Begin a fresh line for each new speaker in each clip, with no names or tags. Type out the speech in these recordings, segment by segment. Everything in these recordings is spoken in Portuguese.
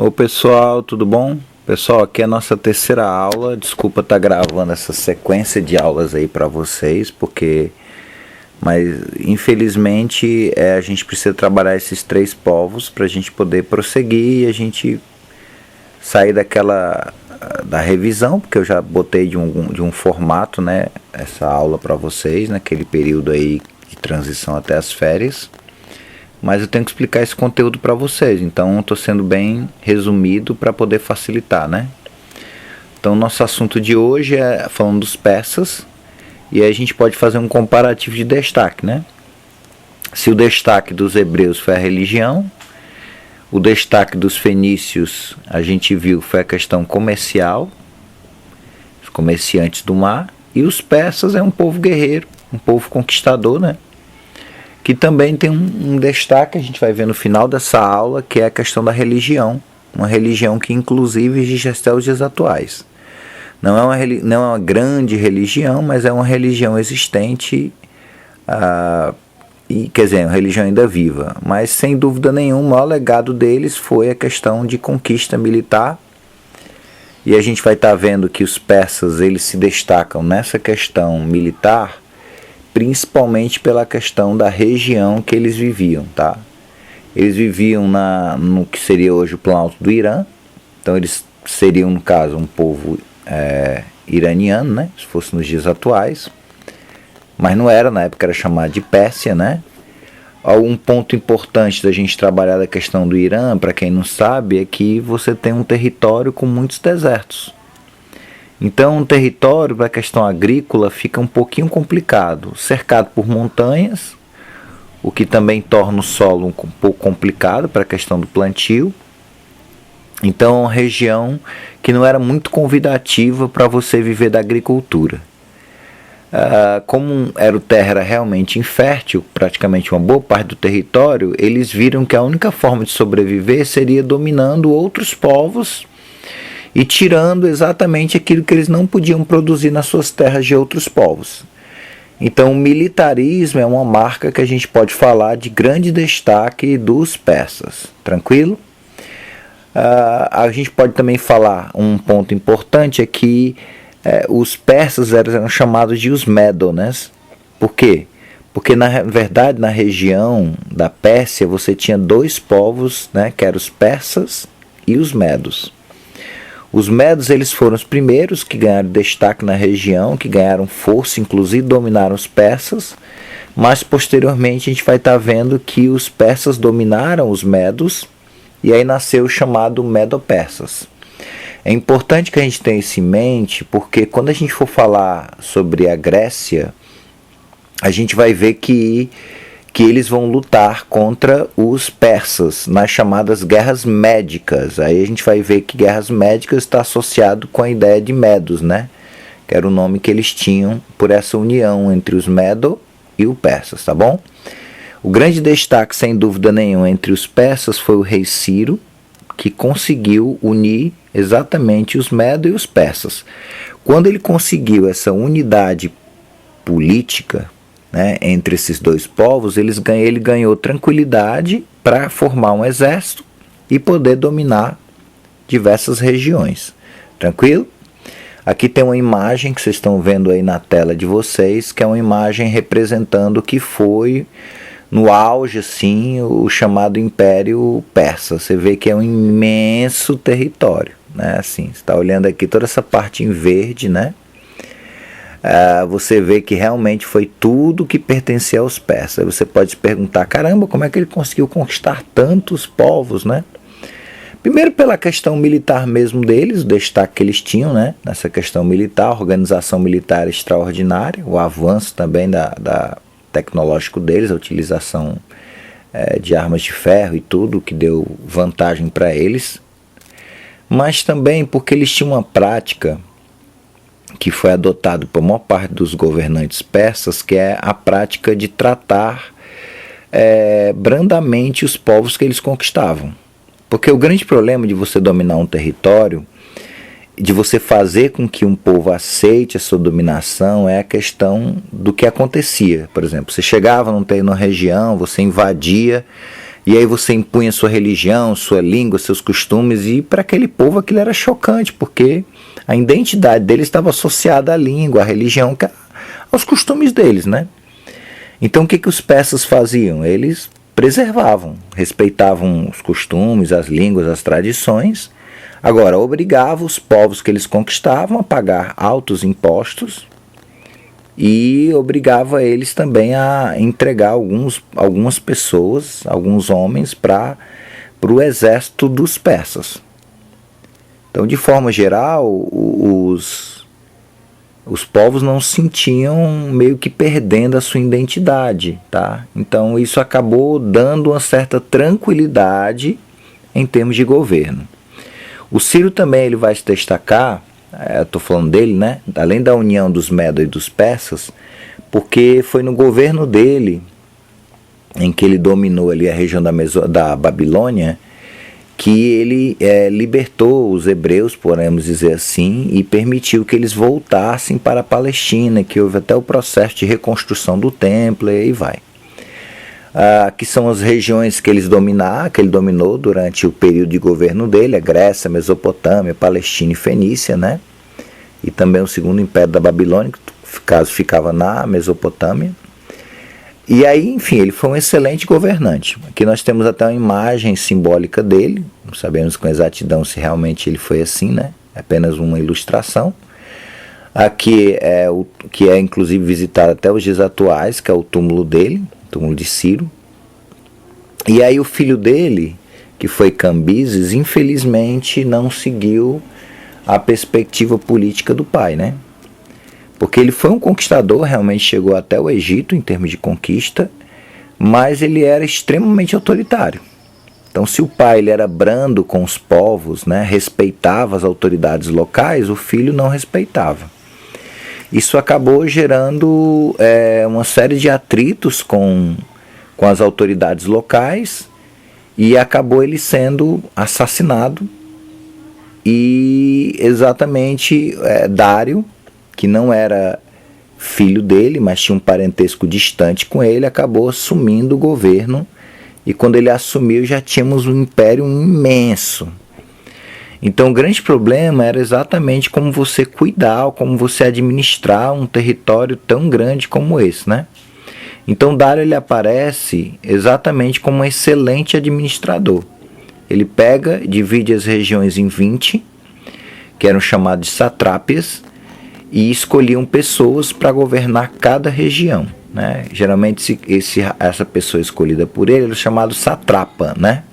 Ô pessoal, tudo bom? Pessoal, aqui é a nossa terceira aula. Desculpa estar gravando essa sequência de aulas aí para vocês, mas infelizmente a gente precisa trabalhar esses três povos para a gente poder prosseguir e a gente sair da revisão, porque eu já botei de um formato, né, essa aula para vocês naquele período aí de transição até as férias. Mas eu tenho que explicar esse conteúdo para vocês, então estou sendo bem resumido para poder facilitar, né? Então nosso assunto de hoje é falando dos persas, e aí a gente pode fazer um comparativo de destaque, né? Se o destaque dos hebreus foi a religião, o destaque dos fenícios, a gente viu, foi a questão comercial, os comerciantes do mar, e os persas é um povo guerreiro, um povo conquistador, né? Que também tem um destaque, a gente vai ver no final dessa aula, que é a questão da religião. Uma religião que inclusive existe até os dias atuais. Não é uma grande religião, mas é uma religião existente, quer dizer, uma religião ainda viva. Mas sem dúvida nenhuma, o maior legado deles foi a questão de conquista militar. E a gente vai estar vendo que os persas eles se destacam nessa questão militar, principalmente pela questão da região que eles viviam, tá? Eles viviam no que seria hoje o Planalto do Irã, então eles seriam, no caso, um povo iraniano, né? Se fosse nos dias atuais, mas não era, na época era chamado de Pérsia, né? Um ponto importante da gente trabalhar da questão do Irã, para quem não sabe, é que você tem um território com muitos desertos. Então, um território para a questão agrícola fica um pouquinho complicado, cercado por montanhas, o que também torna o solo um pouco complicado para a questão do plantio. Então, é uma região que não era muito convidativa para você viver da agricultura. Como a terra era realmente infértil, praticamente uma boa parte do território, eles viram que a única forma de sobreviver seria dominando outros povos e tirando exatamente aquilo que eles não podiam produzir nas suas terras de outros povos. Então o militarismo é uma marca que a gente pode falar de grande destaque dos persas, tranquilo? A gente pode também falar, um ponto importante é que os persas eram chamados de os Médones. Por quê? Porque na verdade na região da Pérsia você tinha dois povos, né, que eram os persas e os medos. Os medos eles foram os primeiros que ganharam destaque na região, que ganharam força, inclusive dominaram os persas, mas posteriormente a gente vai estar vendo que os persas dominaram os medos, e aí nasceu o chamado Medo-Persas. É importante que a gente tenha isso em mente, porque quando a gente for falar sobre a Grécia, a gente vai ver que eles vão lutar contra os persas nas chamadas guerras médicas. Aí a gente vai ver que guerras médicas está associado com a ideia de Medos, né? Que era o nome que eles tinham por essa união entre os Medo e os persas, tá bom? O grande destaque, sem dúvida nenhuma, entre os persas foi o rei Ciro, que conseguiu unir exatamente os Medo e os persas. Quando ele conseguiu essa unidade política, né, entre esses dois povos, ele ganhou tranquilidade para formar um exército e poder dominar diversas regiões. Tranquilo? Aqui tem uma imagem que vocês estão vendo aí na tela de vocês, que é uma imagem representando o que foi no auge, assim, o chamado Império Persa. Você vê que é um imenso território, né? Assim, você está olhando aqui toda essa parte em verde, né? Você vê que realmente foi tudo que pertencia aos persas. Você pode se perguntar, caramba, como é que ele conseguiu conquistar tantos povos, né? Primeiro pela questão militar mesmo deles, o destaque que eles tinham, né? Nessa questão militar, a organização militar extraordinária, o avanço também da tecnológico deles, a utilização de armas de ferro e tudo, que deu vantagem para eles. Mas também porque eles tinham uma prática que foi adotado por maior parte dos governantes persas, que é a prática de tratar brandamente os povos que eles conquistavam. Porque o grande problema de você dominar um território, de você fazer com que um povo aceite a sua dominação, é a questão do que acontecia. Por exemplo, você chegava numa região, você invadia, E aí você impunha sua religião, sua língua, seus costumes, e para aquele povo aquilo era chocante, porque a identidade deles estava associada à língua, à religião, aos costumes deles, né? Então o que os persas faziam? Eles preservavam, respeitavam os costumes, as línguas, as tradições. Agora, obrigavam os povos que eles conquistavam a pagar altos impostos e obrigava eles também a entregar algumas pessoas, alguns homens, para o exército dos persas. Então, de forma geral, os povos não se sentiam meio que perdendo a sua identidade, tá? Então, isso acabou dando uma certa tranquilidade em termos de governo. O Ciro também ele vai se destacar, estou falando dele, né? Além da união dos Medos e dos Persas, porque foi no governo dele, em que ele dominou ali a região da Babilônia, que ele libertou os hebreus, podemos dizer assim, e permitiu que eles voltassem para a Palestina, que houve até o processo de reconstrução do templo, e aí vai. Que são as regiões que ele dominou durante o período de governo dele, a Grécia, a Mesopotâmia, Palestina e Fenícia, né? E também o segundo império da Babilônia, que caso ficava na Mesopotâmia. E aí, enfim, ele foi um excelente governante. Aqui nós temos até uma imagem simbólica dele, não sabemos com exatidão se realmente ele foi assim, né? É apenas uma ilustração. Aqui que é inclusive visitado até os dias atuais, que é o túmulo dele, túmulo de Ciro. E aí o filho dele, que foi Cambises, infelizmente não seguiu a perspectiva política do pai, né? Porque ele foi um conquistador, realmente chegou até o Egito em termos de conquista, mas ele era extremamente autoritário. Então, se o pai ele era brando com os povos, né, respeitava as autoridades locais, o filho não respeitava. Isso acabou gerando uma série de atritos com as autoridades locais e acabou ele sendo assassinado. E exatamente Dário, que não era filho dele, mas tinha um parentesco distante com ele, acabou assumindo o governo. E quando ele assumiu, já tínhamos um império imenso. Então o grande problema era exatamente como você cuidar, como você administrar um território tão grande como esse, né? Então Dário ele aparece exatamente como um excelente administrador. Ele pega, divide as regiões em 20, que eram chamadas de satrápias, e escolhiam pessoas para governar cada região, né? Geralmente essa pessoa escolhida por ele era chamado satrapa, né?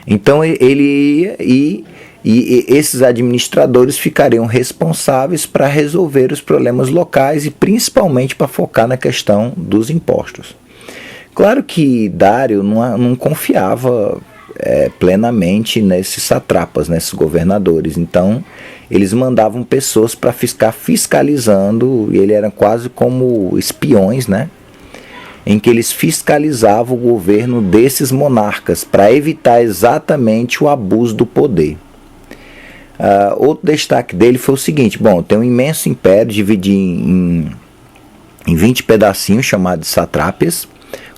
Então ele ia e esses administradores ficariam responsáveis para resolver os problemas locais e principalmente para focar na questão dos impostos. Claro que Dário não confiava plenamente nesses satrapas, nesses governadores. Então eles mandavam pessoas para ficar fiscalizando, e eles eram quase como espiões, né? Em que eles fiscalizavam o governo desses monarcas para evitar exatamente o abuso do poder. Outro destaque dele foi o seguinte: bom, tem um imenso império dividido em 20 pedacinhos chamados de satrápias.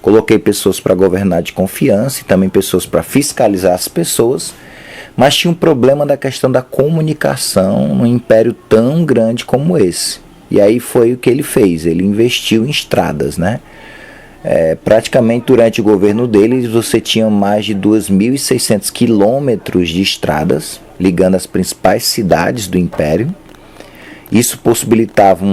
Coloquei pessoas para governar de confiança e também pessoas para fiscalizar as pessoas, mas tinha um problema da questão da comunicação num império tão grande como esse. E aí foi o que ele fez, ele investiu em estradas, né? Praticamente durante o governo dele você tinha mais de 2.600 quilômetros de estradas ligando as principais cidades do império. Isso possibilitava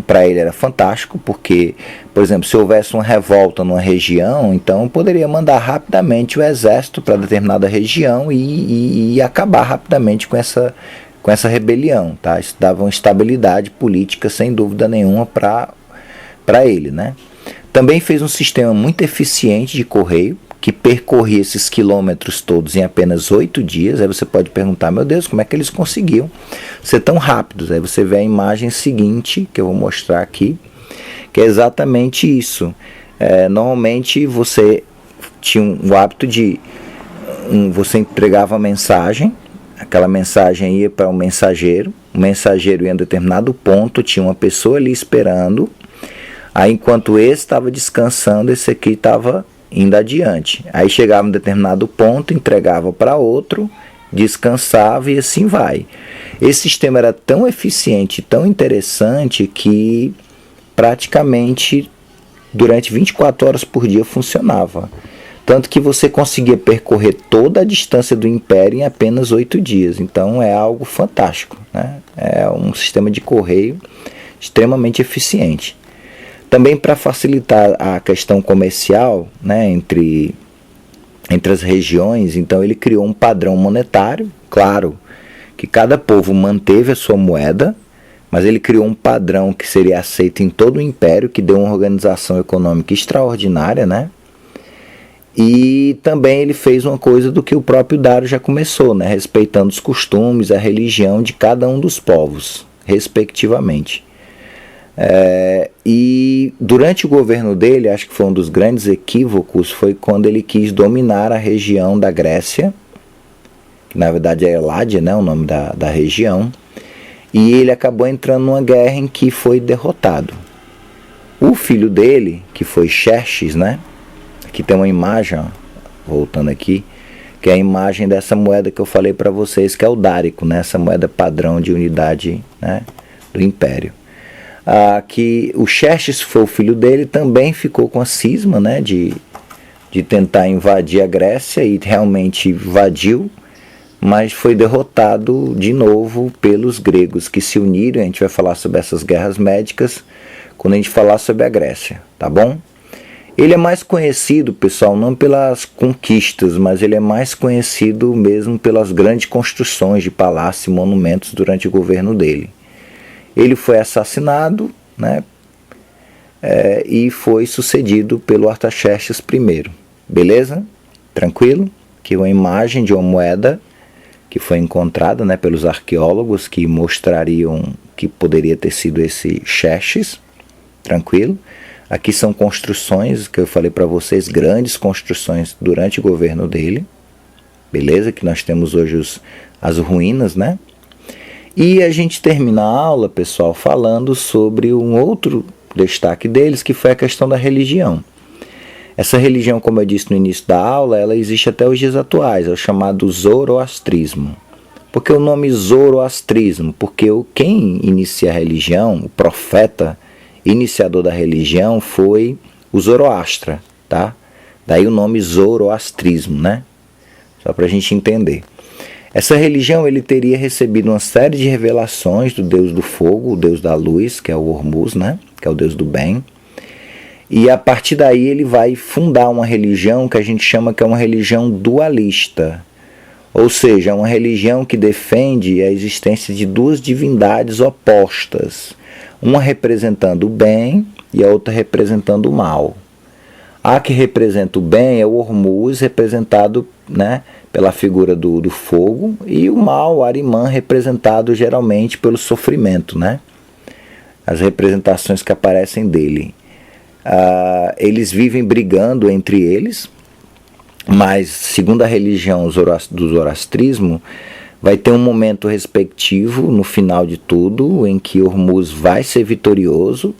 para ele era fantástico, porque, por exemplo, se houvesse uma revolta numa região, então poderia mandar rapidamente o exército para determinada região e acabar rapidamente com essa rebelião, tá? Isso dava uma estabilidade política sem dúvida nenhuma para ele, né? Também fez um sistema muito eficiente de correio, que percorria esses quilômetros todos em apenas 8 dias. Aí você pode perguntar: meu Deus, como é que eles conseguiam ser tão rápidos? Aí você vê a imagem seguinte, que eu vou mostrar aqui, que é exatamente isso. Normalmente você tinha o hábito de... você entregava a mensagem, aquela mensagem ia para um mensageiro, o mensageiro ia em determinado ponto, tinha uma pessoa ali esperando. Aí enquanto esse estava descansando, esse aqui estava indo adiante. Aí chegava em determinado ponto, entregava para outro, descansava e assim vai. Esse sistema era tão eficiente, tão interessante, que praticamente durante 24 horas por dia funcionava. Tanto que você conseguia percorrer toda a distância do Império em apenas 8 dias. Então é algo fantástico, né? É um sistema de correio extremamente eficiente. Também para facilitar a questão comercial, né, entre as regiões, então ele criou um padrão monetário. Claro que cada povo manteve a sua moeda, mas ele criou um padrão que seria aceito em todo o Império, que deu uma organização econômica extraordinária, né? E também ele fez uma coisa do que o próprio Dário já começou, né? Respeitando os costumes, a religião de cada um dos povos, respectivamente. E durante o governo dele, acho que foi um dos grandes equívocos, foi quando ele quis dominar a região da Grécia, que na verdade é Eládia, né, o nome da região, e ele acabou entrando numa guerra em que foi derrotado. O filho dele, que foi Xerxes, né? Aqui tem uma imagem, ó, voltando aqui, que é a imagem dessa moeda que eu falei para vocês, que é o dárico, né? Essa moeda padrão de unidade, né, do Império. Que o Xerxes foi o filho dele, também ficou com a cisma, né, de tentar invadir a Grécia, e realmente invadiu, mas foi derrotado de novo pelos gregos, que se uniram. A gente vai falar sobre essas guerras médicas quando a gente falar sobre a Grécia, tá bom? Ele é mais conhecido, pessoal, não pelas conquistas, mas ele é mais conhecido mesmo pelas grandes construções de palácios e monumentos durante o governo dele. Ele foi assassinado, né, e foi sucedido pelo Artaxerxes I. Beleza? Tranquilo? Aqui é uma imagem de uma moeda que foi encontrada, né, pelos arqueólogos, que mostrariam que poderia ter sido esse Xerxes. Tranquilo? Aqui são construções que eu falei para vocês, grandes construções durante o governo dele. Beleza? Que nós temos hoje as ruínas, né? E a gente termina a aula, pessoal, falando sobre um outro destaque deles, que foi a questão da religião. Essa religião, como eu disse no início da aula, ela existe até os dias atuais, é o chamado zoroastrismo. Por que o nome zoroastrismo? Porque quem inicia a religião, o profeta iniciador da religião, foi o Zoroastra, tá? Daí o nome zoroastrismo, né? Só para a gente entender. Essa religião, ele teria recebido uma série de revelações do Deus do fogo, o Deus da luz, que é o Hormuz, né? Que é o Deus do bem. E a partir daí ele vai fundar uma religião que a gente chama que é uma religião dualista. Ou seja, uma religião que defende a existência de duas divindades opostas. Uma representando o bem e a outra representando o mal. A que representa o bem é o Hormuz, representado, né, pela figura do fogo, e o mal, o Arimã, representado geralmente pelo sofrimento, né? As representações que aparecem dele. Eles vivem brigando entre eles, mas segundo a religião do zoroastrismo, vai ter um momento respectivo no final de tudo, em que Hormuz vai ser vitorioso.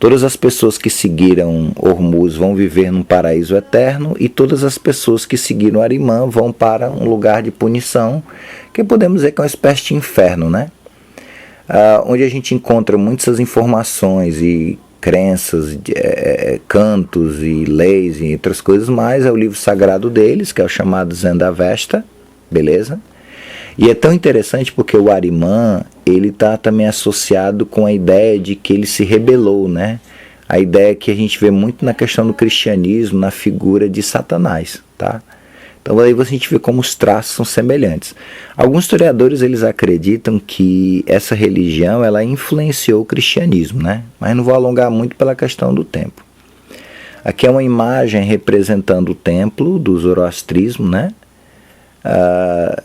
Todas as pessoas que seguiram Hormuz vão viver num paraíso eterno, e todas as pessoas que seguiram Arimã vão para um lugar de punição, que podemos dizer que é uma espécie de inferno, né? Onde a gente encontra muitas informações e crenças, cantos e leis e outras coisas mais. É o livro sagrado deles, que é o chamado Zendavesta, beleza? E é tão interessante porque o Arimã, ele está também associado com a ideia de que ele se rebelou, né? A ideia que a gente vê muito na questão do cristianismo, na figura de Satanás, tá? Então aí a gente vê como os traços são semelhantes. Alguns historiadores, eles acreditam que essa religião, ela influenciou o cristianismo, né? Mas não vou alongar muito pela questão do tempo. Aqui é uma imagem representando o templo do zoroastrismo, né?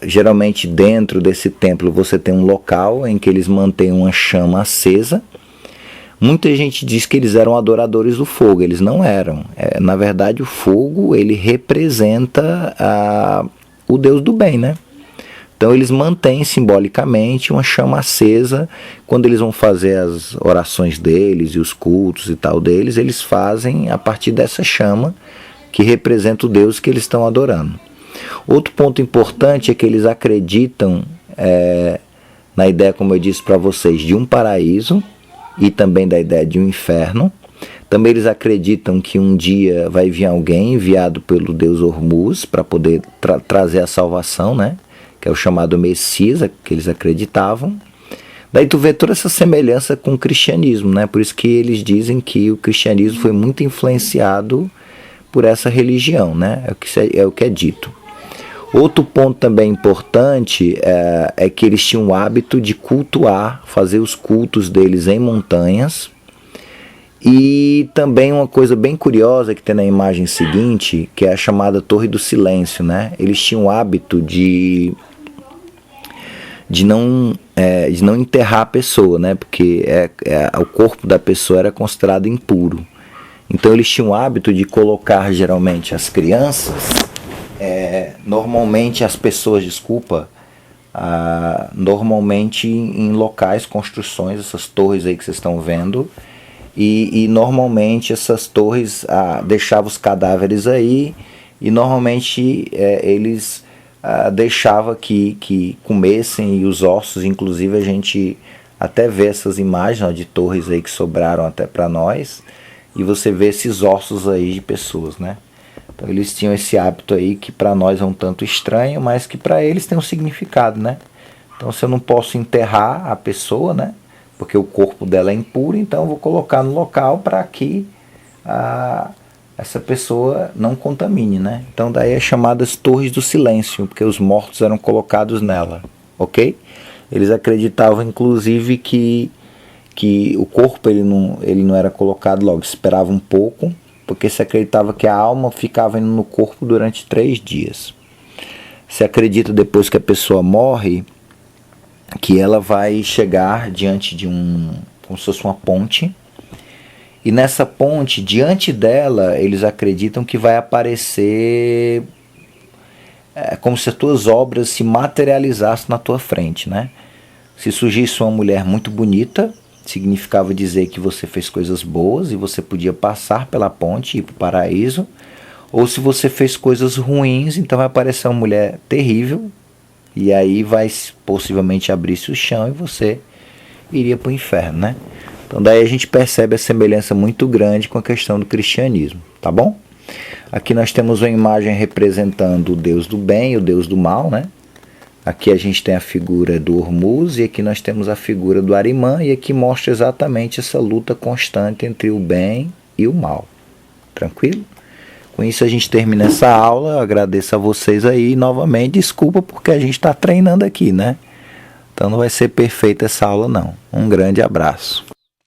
Geralmente dentro desse templo você tem um local em que eles mantêm uma chama acesa. Muita gente diz que eles eram adoradores do fogo. Eles não eram. Na verdade, o fogo, ele representa o Deus do bem, né? Então eles mantêm simbolicamente uma chama acesa. Quando eles vão fazer as orações deles e os cultos e tal deles, eles fazem a partir dessa chama, que representa o Deus que eles estão adorando. Outro ponto importante é que eles acreditam na ideia, como eu disse para vocês, de um paraíso e também da ideia de um inferno. Também eles acreditam que um dia vai vir alguém enviado pelo Deus Hormuz para poder trazer a salvação, né? Que é o chamado Messias, que eles acreditavam. Daí tu vê toda essa semelhança com o cristianismo, né? Por isso que eles dizem que o cristianismo foi muito influenciado por essa religião, né? É o que é dito. Outro ponto também importante é que eles tinham o hábito de cultuar, fazer os cultos deles em montanhas. E também uma coisa bem curiosa que tem na imagem seguinte, que é a chamada Torre do Silêncio, né? Eles tinham o hábito de não enterrar a pessoa, né? Porque o corpo da pessoa era considerado impuro. Então eles tinham o hábito de colocar geralmente as crianças, normalmente as pessoas, normalmente em locais, construções, essas torres aí que vocês estão vendo, e normalmente essas torres deixavam os cadáveres aí, e normalmente eles deixavam que comessem, e os ossos, inclusive a gente até vê essas imagens de torres aí que sobraram até para nós, e você vê esses ossos aí de pessoas, né? Então eles tinham esse hábito aí que para nós é um tanto estranho, mas que para eles tem um significado, né? Então se eu não posso enterrar a pessoa, né? Porque o corpo dela é impuro, então eu vou colocar no local para que essa pessoa não contamine, né? Então daí é chamadas Torres do Silêncio, porque os mortos eram colocados nela, ok? Eles acreditavam inclusive que o corpo ele não era colocado logo, esperava um pouco, porque se acreditava que a alma ficava indo no corpo durante 3 dias. Se acredita depois que a pessoa morre, que ela vai chegar diante de como se fosse uma ponte, e nessa ponte, diante dela, eles acreditam que vai aparecer como se as tuas obras se materializassem na tua frente, né? Se surgisse uma mulher muito bonita, significava dizer que você fez coisas boas e você podia passar pela ponte e ir para o paraíso. Ou se você fez coisas ruins, então vai aparecer uma mulher terrível, e aí vai possivelmente abrir-se o chão e você iria para o inferno, né? Então daí a gente percebe a semelhança muito grande com a questão do cristianismo, tá bom? Aqui nós temos uma imagem representando o Deus do bem e o Deus do mal, né? Aqui a gente tem a figura do Hormuz e aqui nós temos a figura do Arimã, e aqui mostra exatamente essa luta constante entre o bem e o mal. Tranquilo? Com isso a gente termina essa aula. Eu agradeço a vocês aí novamente. Desculpa porque a gente está treinando aqui, né? Então não vai ser perfeita essa aula não. Um grande abraço.